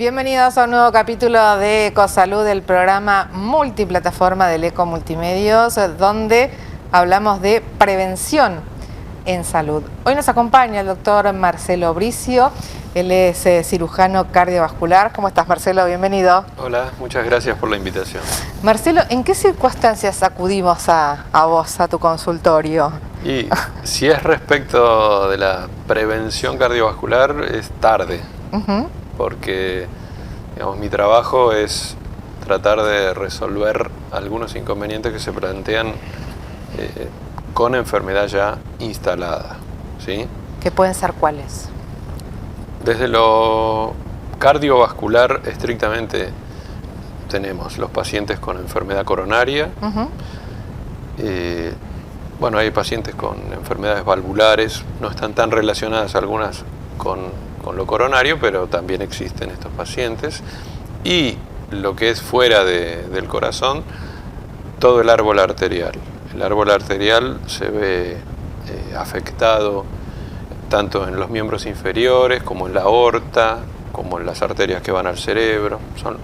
Bienvenidos a un nuevo capítulo de Ecosalud, el programa multiplataforma del Eco Multimedios, donde hablamos de prevención en salud. Hoy nos acompaña el doctor Marcelo Bricio, él es cirujano cardiovascular. ¿Cómo estás, Marcelo? Bienvenido. Hola, muchas gracias por la invitación. Marcelo, ¿en qué circunstancias acudimos a vos, a tu consultorio? Y si es respecto de la prevención cardiovascular, es tarde. Porque digamos, mi trabajo es tratar de resolver algunos inconvenientes que se plantean con enfermedad ya instalada, ¿sí? ¿Qué pueden ser cuáles? Desde lo cardiovascular estrictamente tenemos los pacientes con enfermedad coronaria. Bueno, hay pacientes con enfermedades valvulares, no están tan relacionadas algunas con lo coronario, pero también existen estos pacientes. Y lo que es fuera del corazón, todo el árbol arterial. El árbol arterial se ve afectado tanto en los miembros inferiores, como en la aorta, como en las arterias que van al cerebro. Son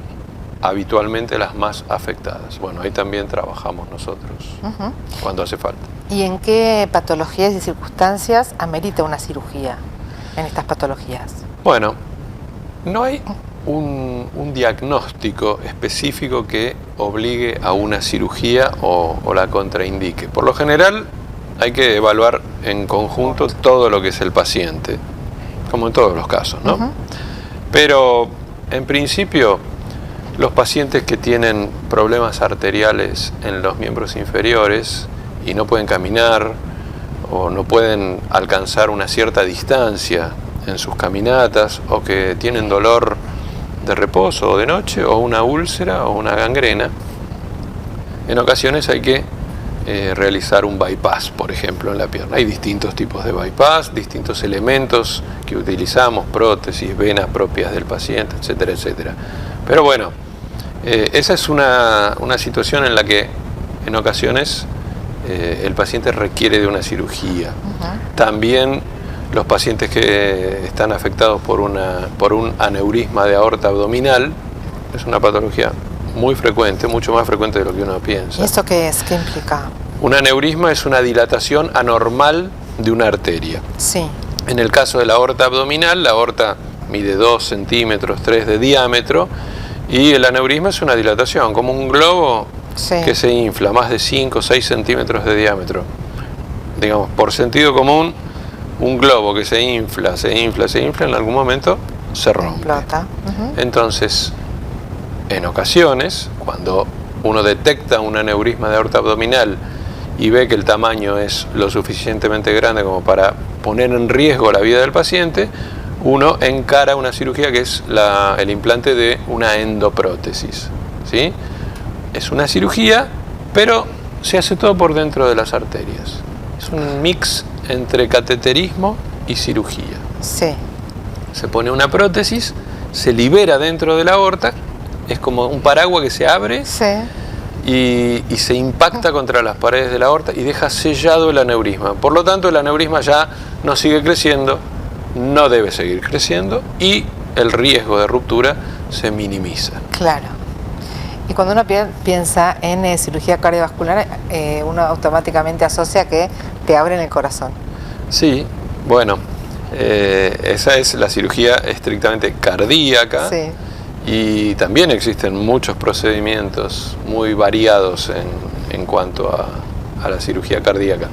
habitualmente las más afectadas. Bueno, ahí también trabajamos nosotros cuando hace falta. ¿Y en qué patologías y circunstancias amerita una cirugía en estas patologías? Bueno, no hay un diagnóstico específico que obligue a una cirugía o la contraindique. Por lo general hay que evaluar en conjunto todo lo que es el paciente, como en todos los casos, ¿no? Pero en principio los pacientes que tienen problemas arteriales en los miembros inferiores y no pueden caminar o no pueden alcanzar una cierta distancia en sus caminatas, o que tienen dolor de reposo o de noche, o una úlcera o una gangrena, en ocasiones hay que realizar un bypass, por ejemplo, en la pierna. Hay distintos tipos de bypass, distintos elementos que utilizamos, prótesis, venas propias del paciente, etcétera, etcétera. Pero bueno, esa es una situación en la que en ocasiones el paciente requiere de una cirugía. También los pacientes que están afectados por un aneurisma de aorta abdominal, es una patología muy frecuente, mucho más frecuente de lo que uno piensa. ¿Y esto qué es? ¿Qué implica? Un aneurisma es una dilatación anormal de una arteria. Sí. En el caso de la aorta abdominal, la aorta mide 2 centímetros, 3 de diámetro, y el aneurisma es una dilatación, como un globo que se infla, más de 5 o 6 centímetros de diámetro. Digamos, por sentido común, un globo que se infla, en algún momento se rompe. Explota. Entonces, en ocasiones, cuando uno detecta un aneurisma de aorta abdominal y ve que el tamaño es lo suficientemente grande como para poner en riesgo la vida del paciente, uno encara una cirugía que es el implante de una endoprótesis, ¿sí? Es una cirugía, pero se hace todo por dentro de las arterias. Es un mix entre cateterismo y cirugía. Sí. Se pone una prótesis, se libera dentro de la aorta, es como un paraguas que se abre y se impacta contra las paredes de la aorta y deja sellado el aneurisma. Por lo tanto, el aneurisma ya no sigue creciendo, no debe seguir creciendo y el riesgo de ruptura se minimiza. Claro. Y cuando uno piensa en cirugía cardiovascular, uno automáticamente asocia que te abren el corazón. Sí, bueno, esa es la cirugía estrictamente cardíaca. Sí. Y también existen muchos procedimientos muy variados en cuanto a la cirugía cardíaca.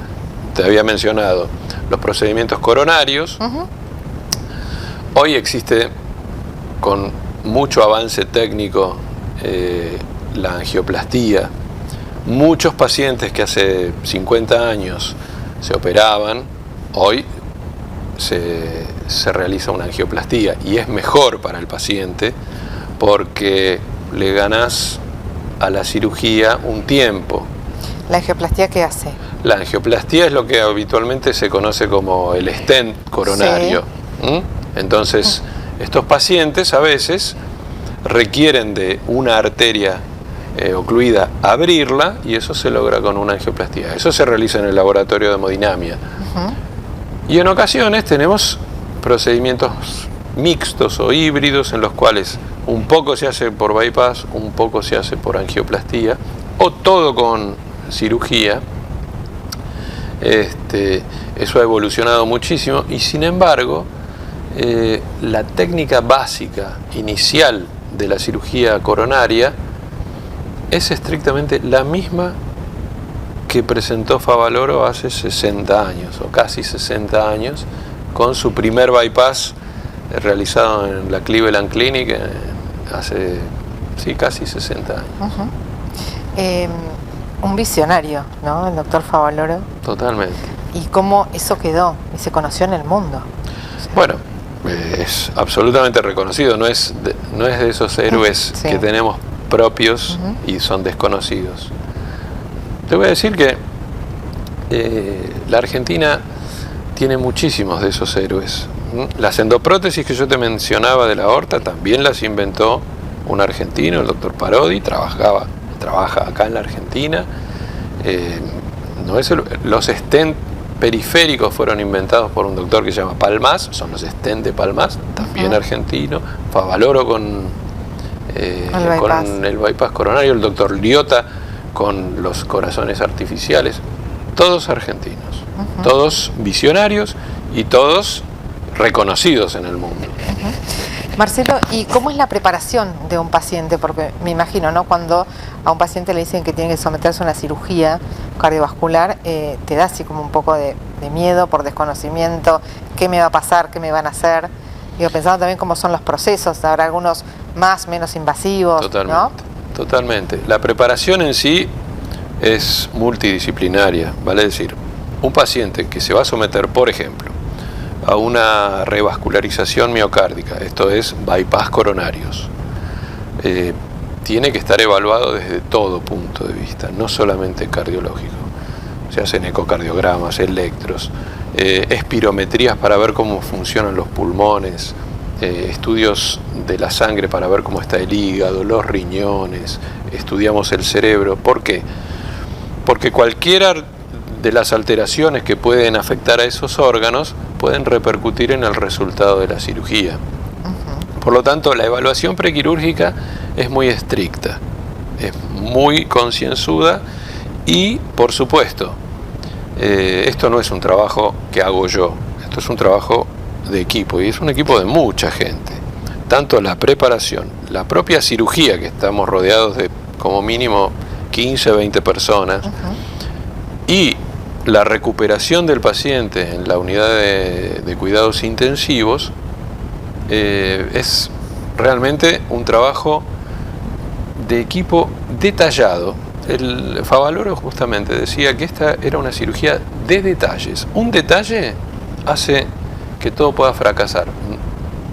Te había mencionado los procedimientos coronarios. Hoy existe, con mucho avance técnico, la angioplastía. Muchos pacientes que hace 50 años se operaban, hoy se realiza una angioplastía y es mejor para el paciente porque le ganas a la cirugía un tiempo. ¿La angioplastía qué hace? La angioplastía es lo que habitualmente se conoce como el stent coronario. Entonces, estos pacientes a veces requieren de una arteria ocluida, abrirla, y eso se logra con una angioplastía. Eso se realiza en el laboratorio de hemodinamia. Y en ocasiones tenemos procedimientos mixtos o híbridos en los cuales un poco se hace por bypass, un poco se hace por angioplastía o todo con cirugía. Eso ha evolucionado muchísimo y sin embargo la técnica básica inicial de la cirugía coronaria es estrictamente la misma que presentó Favaloro hace 60 años o casi 60 años con su primer bypass realizado en la Cleveland Clinic hace casi 60 años. Un visionario, ¿no? El doctor Favaloro. Totalmente. Y cómo eso quedó y se conoció en el mundo. O sea, bueno, es absolutamente reconocido, no es de esos héroes que tenemos propios y son desconocidos. Te voy a decir que la Argentina tiene muchísimos de esos héroes. Las endoprótesis que yo te mencionaba de la aorta también las inventó un argentino, el doctor Parodi, trabaja acá en la Argentina. Los stent periféricos fueron inventados por un doctor que se llama Palmás, son los stent de Palmás, también argentino. Favaloro con el bypass coronario, el doctor Liotta con los corazones artificiales, todos argentinos, todos visionarios y todos reconocidos en el mundo. Marcelo, ¿y cómo es la preparación de un paciente? Porque me imagino, ¿no? Cuando a un paciente le dicen que tiene que someterse a una cirugía cardiovascular, te da así como un poco de miedo por desconocimiento, qué me va a pasar, qué me van a hacer. Digo, pensando también cómo son los procesos, habrá algunos más, menos invasivos. Totalmente, ¿no? Totalmente. La preparación en sí es multidisciplinaria, vale decir, un paciente que se va a someter, por ejemplo, a una revascularización miocárdica, esto es bypass coronarios, tiene que estar evaluado desde todo punto de vista, no solamente cardiológico. Se hacen ecocardiogramas, electros, espirometrías para ver cómo funcionan los pulmones, estudios de la sangre para ver cómo está el hígado, los riñones, estudiamos el cerebro. ¿Por qué? Porque cualquiera de las alteraciones que pueden afectar a esos órganos pueden repercutir en el resultado de la cirugía. Por lo tanto, la evaluación prequirúrgica es muy estricta, es muy concienzuda y, por supuesto, esto no es un trabajo que hago yo, esto es un trabajo de equipo y es un equipo de mucha gente. Tanto la preparación, la propia cirugía, que estamos rodeados de como mínimo 15, 20 personas, y la recuperación del paciente en la unidad de cuidados intensivos, es realmente un trabajo de equipo detallado. El Favaloro justamente decía que esta era una cirugía de detalles. Un detalle hace que todo pueda fracasar.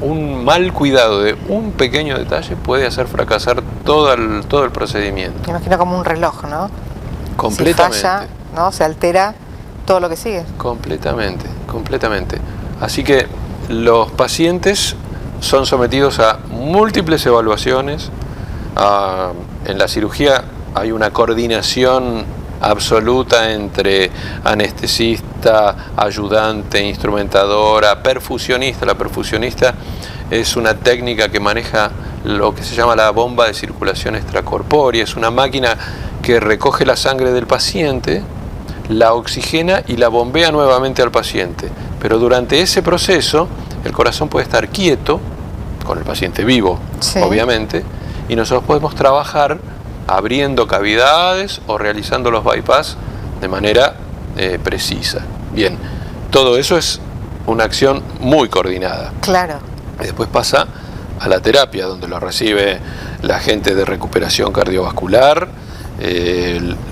Un mal cuidado de un pequeño detalle puede hacer fracasar todo el procedimiento. Me imagino como un reloj, ¿no? Completamente. Si falla, ¿no? Se altera todo lo que sigue. Completamente, completamente. Así que los pacientes son sometidos a múltiples evaluaciones. En la cirugía hay una coordinación absoluta entre anestesista, ayudante, instrumentadora, perfusionista. La perfusionista es una técnica que maneja lo que se llama la bomba de circulación extracorpórea. Es una máquina que recoge la sangre del paciente, la oxigena y la bombea nuevamente al paciente. Pero durante ese proceso el corazón puede estar quieto, con el paciente vivo, obviamente, y nosotros podemos trabajar abriendo cavidades o realizando los bypass de manera precisa. Bien, todo eso es una acción muy coordinada. Claro. Y después pasa a la terapia, donde lo recibe la gente de recuperación cardiovascular,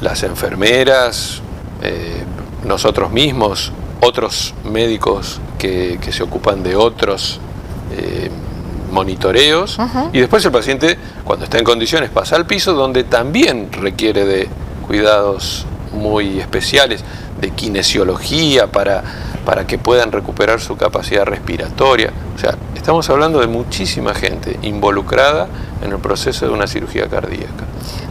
las enfermeras, nosotros mismos, otros médicos que se ocupan de otros monitoreos, y después el paciente, cuando está en condiciones, pasa al piso, donde también requiere de cuidados muy especiales, de kinesiología para que puedan recuperar su capacidad respiratoria. O sea, estamos hablando de muchísima gente involucrada en el proceso de una cirugía cardíaca.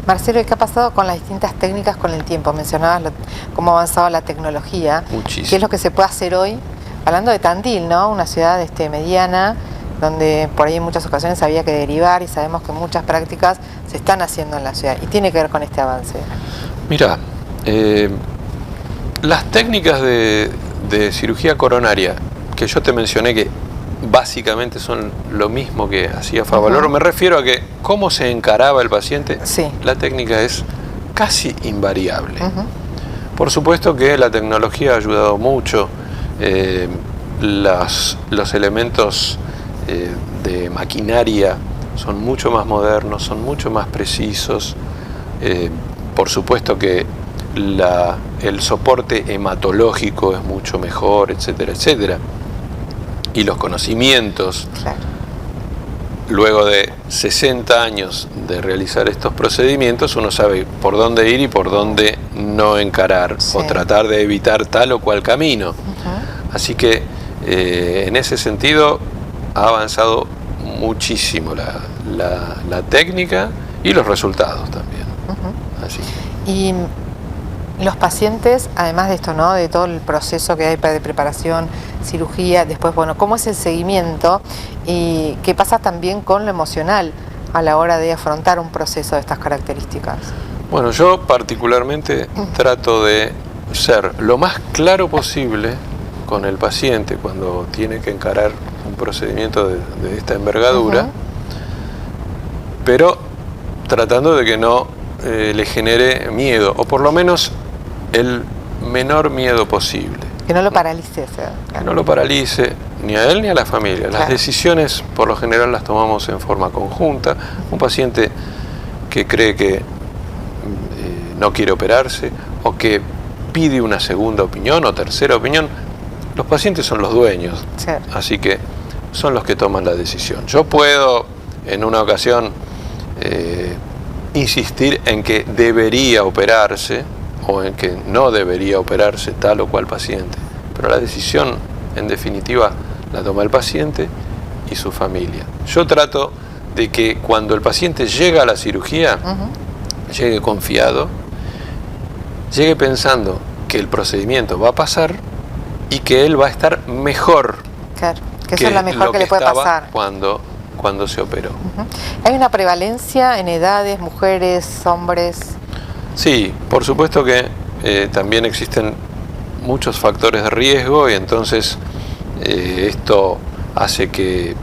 Marcelo, ¿y qué ha pasado con las distintas técnicas con el tiempo? Mencionabas cómo ha avanzado la tecnología. Muchísimo. ¿Qué es lo que se puede hacer hoy? Hablando de Tandil, ¿no? Una ciudad mediana, donde por ahí en muchas ocasiones había que derivar, y sabemos que muchas prácticas se están haciendo en la ciudad y tiene que ver con este avance. Mira, las técnicas de cirugía coronaria que yo te mencioné, que básicamente son lo mismo que hacía Favaloro, me refiero a que cómo se encaraba el paciente, la técnica es casi invariable. Por supuesto que la tecnología ha ayudado mucho, los elementos de maquinaria son mucho más modernos, son mucho más precisos, por supuesto que el soporte hematológico es mucho mejor, etcétera, etcétera. Y los conocimientos, luego de 60 años de realizar estos procedimientos, uno sabe por dónde ir y por dónde no encarar, o tratar de evitar tal o cual camino. Así que en ese sentido ha avanzado muchísimo la técnica y los resultados también. Así. Y los pacientes, además de esto, ¿no?, de todo el proceso que hay de preparación, cirugía, después, bueno, ¿cómo es el seguimiento? Y qué pasa también con lo emocional a la hora de afrontar un proceso de estas características. Bueno, yo particularmente trato de ser lo más claro posible con el paciente cuando tiene que encarar un procedimiento de esta envergadura, pero tratando de que no le genere miedo, o por lo menos el menor miedo posible. Que no lo paralice. Que no lo paralice ni a él ni a la familia. Las decisiones por lo general las tomamos en forma conjunta. Un paciente que cree que no quiere operarse o que pide una segunda opinión o tercera opinión, los pacientes son los dueños, así que son los que toman la decisión. Yo puedo en una ocasión insistir en que debería operarse o en que no debería operarse tal o cual paciente, pero la decisión en definitiva la toma el paciente y su familia. Yo trato de que cuando el paciente llega a la cirugía, llegue confiado, llegue pensando que el procedimiento va a pasar y que él va a estar mejor. Claro, que eso es lo mejor que le puede pasar cuando se operó. ¿Hay una prevalencia en edades, mujeres, hombres? Sí, por supuesto que también existen muchos factores de riesgo y entonces esto hace que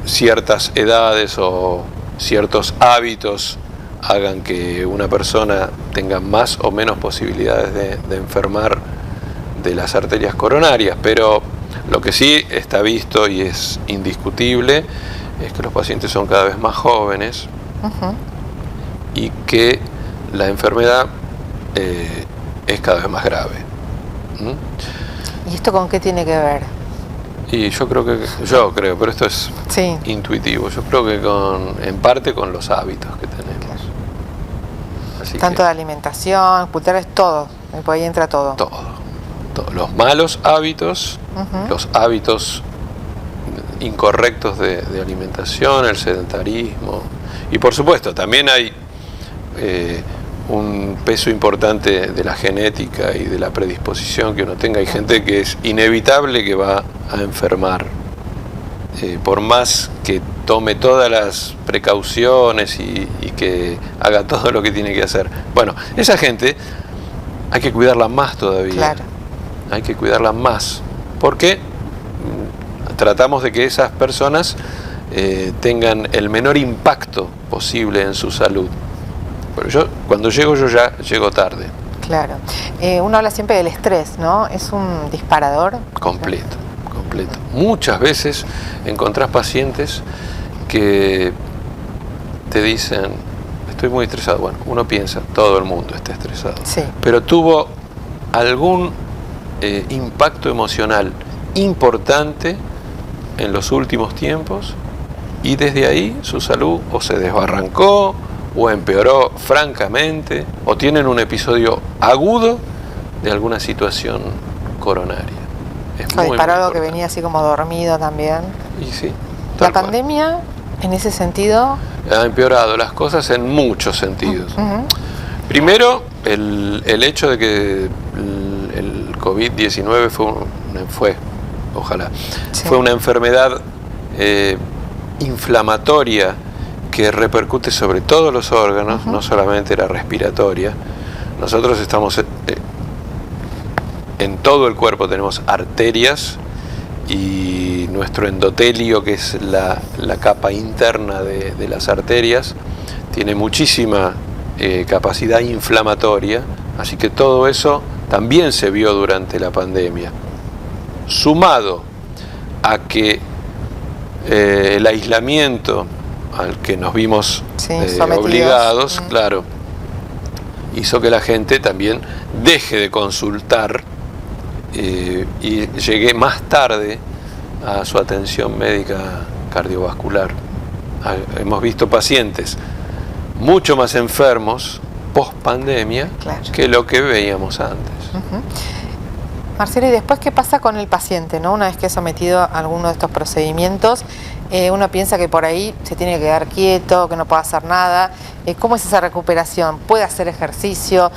ciertas edades o ciertos hábitos hagan que una persona tenga más o menos posibilidades de enfermar de las arterias coronarias, pero lo que sí está visto y es indiscutible es que los pacientes son cada vez más jóvenes y que la enfermedad es cada vez más grave. ¿Y esto con qué tiene que ver? Y yo creo, pero esto es intuitivo, yo creo que en parte con los hábitos que tenemos. Así tanto de alimentación, culturales, todo, por ahí entra todo. Todo. Los malos hábitos, los hábitos incorrectos de alimentación, el sedentarismo, y por supuesto también hay un peso importante de la genética y de la predisposición que uno tenga. Hay gente que es inevitable que va a enfermar, por más que tome todas las precauciones y que haga todo lo que tiene que hacer. Bueno, esa gente hay que cuidarla más todavía. Hay que cuidarla más, porque tratamos de que esas personas tengan el menor impacto posible en su salud. Pero cuando llego, yo ya llego tarde. Claro. Uno habla siempre del estrés, ¿no? ¿Es un disparador? Completo. Muchas veces encontrás pacientes que te dicen, estoy muy estresado. Bueno, uno piensa, todo el mundo está estresado. Pero tuvo algún impacto emocional importante en los últimos tiempos y desde ahí su salud o se desbarrancó o empeoró francamente o tienen un episodio agudo de alguna situación coronaria. Para algo que venía así como dormido también. Y sí. La pandemia, en ese sentido, ha empeorado las cosas en muchos sentidos. Primero, el hecho de que el COVID-19 fue una enfermedad inflamatoria que repercute sobre todos los órganos, no solamente la respiratoria. Nosotros estamos en todo el cuerpo, tenemos arterias, y nuestro endotelio, que es la capa interna de las arterias, tiene muchísima capacidad inflamatoria, así que todo eso también se vio durante la pandemia. Sumado a que el aislamiento al que nos vimos obligados, claro, hizo que la gente también deje de consultar y llegué más tarde a su atención médica cardiovascular. Hemos visto pacientes mucho más enfermos post pandemia, claro, que lo que veíamos antes. Marcelo, ¿y después qué pasa con el paciente, ¿no? Una vez que es sometido a alguno de estos procedimientos, uno piensa que por ahí se tiene que quedar quieto, que no puede hacer nada. ¿Cómo es esa recuperación? ¿Puede hacer ejercicio?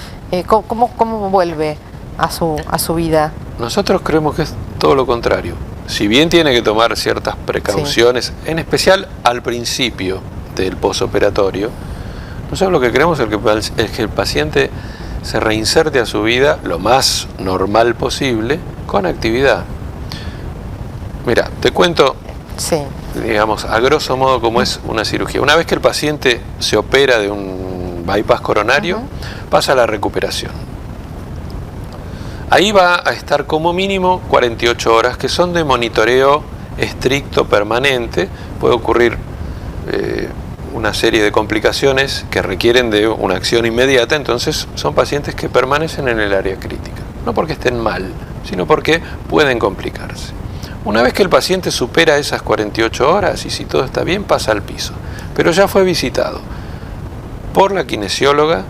¿Cómo vuelve a su vida? Nosotros creemos que es todo lo contrario. Si bien tiene que tomar ciertas precauciones, en especial al principio del posoperatorio, nosotros lo que queremos es que el paciente se reinserte a su vida lo más normal posible con actividad. Mira, te cuento, digamos, a grosso modo cómo es una cirugía. Una vez que el paciente se opera de un bypass coronario, pasa a la recuperación. Ahí va a estar como mínimo 48 horas, que son de monitoreo estricto, permanente. Puede ocurrir una serie de complicaciones que requieren de una acción inmediata, entonces son pacientes que permanecen en el área crítica. No porque estén mal, sino porque pueden complicarse. Una vez que el paciente supera esas 48 horas y si todo está bien, pasa al piso. Pero ya fue visitado por la kinesióloga,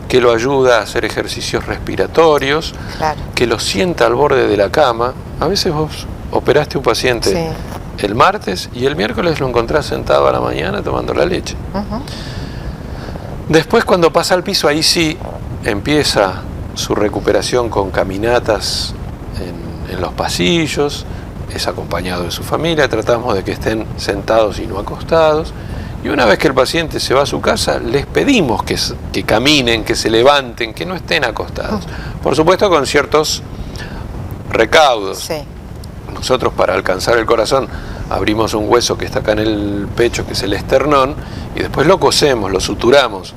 que lo ayuda a hacer ejercicios respiratorios, claro, que lo sienta al borde de la cama. A veces vos operaste un paciente el martes y el miércoles lo encontrás sentado a la mañana tomando la leche. Después, cuando pasa al piso, ahí sí empieza su recuperación con caminatas en los pasillos, es acompañado de su familia, tratamos de que estén sentados y no acostados. Y una vez que el paciente se va a su casa, les pedimos que caminen, que se levanten, que no estén acostados. Por supuesto, con ciertos recaudos. Nosotros, para alcanzar el corazón, abrimos un hueso que está acá en el pecho, que es el esternón, y después lo cosemos, lo suturamos.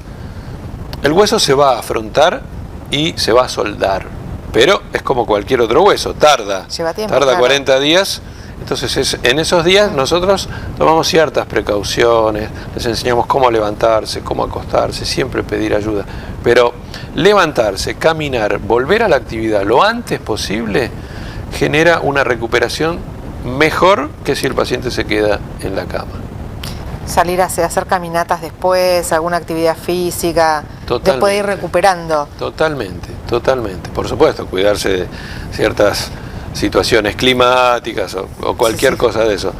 El hueso se va a afrontar y se va a soldar, pero es como cualquier otro hueso, tarda 40 días. Entonces en esos días nosotros tomamos ciertas precauciones, les enseñamos cómo levantarse, cómo acostarse, siempre pedir ayuda. Pero levantarse, caminar, volver a la actividad lo antes posible genera una recuperación mejor que si el paciente se queda en la cama. Salir a hacer caminatas después, alguna actividad física, después de ir recuperando. Totalmente. Por supuesto, cuidarse de ciertas situaciones climáticas o cualquier cosa de eso.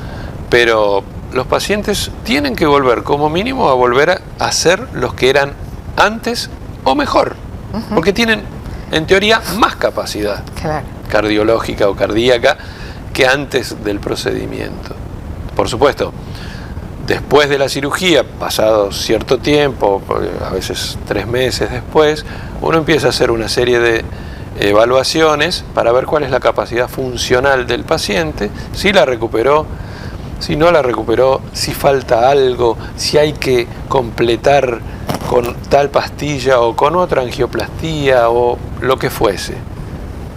Pero los pacientes tienen que volver, como mínimo, a volver a ser los que eran antes o mejor. Porque tienen, en teoría, más capacidad cardiológica o cardíaca que antes del procedimiento. Por supuesto, después de la cirugía, pasado cierto tiempo, a veces 3 meses después, uno empieza a hacer una serie de evaluaciones para ver cuál es la capacidad funcional del paciente, si la recuperó, si no la recuperó, si falta algo, si hay que completar con tal pastilla o con otra angioplastía o lo que fuese.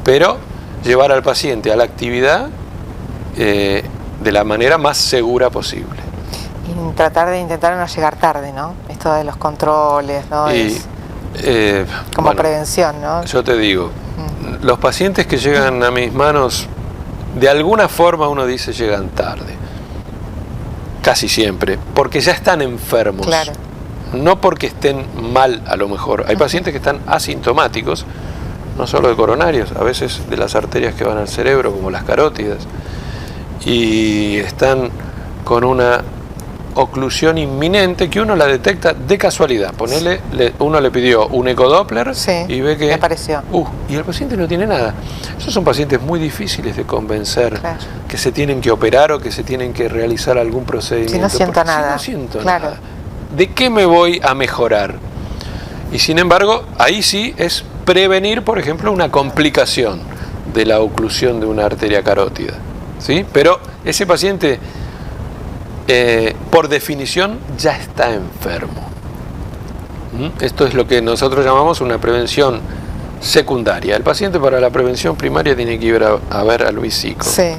Pero llevar al paciente a la actividad de la manera más segura posible. Y tratar de intentar no llegar tarde, ¿no? Esto de los controles, ¿no? Como prevención, ¿no? Yo te digo, los pacientes que llegan a mis manos, de alguna forma uno dice llegan tarde. Casi siempre, porque ya están enfermos. Claro. No porque estén mal a lo mejor. Hay pacientes que están asintomáticos, no solo de coronarios, a veces de las arterias que van al cerebro, como las carótidas, y están con una oclusión inminente que uno la detecta de casualidad. Ponele, uno le pidió un ecodoppler y ve que apareció. Y el paciente no tiene nada. Esos son pacientes muy difíciles de convencer, claro, que se tienen que operar o que se tienen que realizar algún procedimiento. Si no siento nada. Si no siento nada, ¿de qué me voy a mejorar? Y sin embargo, ahí sí es prevenir, por ejemplo, una complicación de la oclusión de una arteria carótida, ¿sí? Pero ese paciente, por definición, ya está enfermo. Esto es lo que nosotros llamamos una prevención secundaria. El paciente para la prevención primaria tiene que ir a ver a Luis Sico. Sí.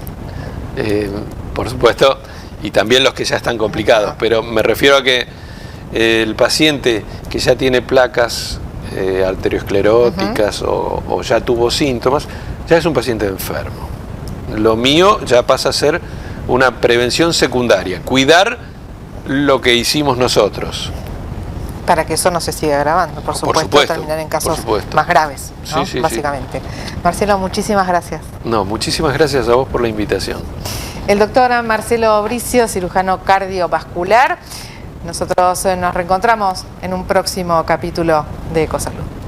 Por supuesto, y también los que ya están complicados, pero me refiero a que el paciente que ya tiene placas arterioscleróticas o ya tuvo síntomas, ya es un paciente enfermo. Lo mío ya pasa a ser una prevención secundaria, cuidar lo que hicimos nosotros. Para que eso no se siga agravando, por supuesto, terminar en casos más graves, ¿no? Sí, básicamente. Sí. Marcelo, muchísimas gracias. No, muchísimas gracias a vos por la invitación. El doctor Marcelo Bricio, cirujano cardiovascular. Nosotros nos reencontramos en un próximo capítulo de Ecosalud.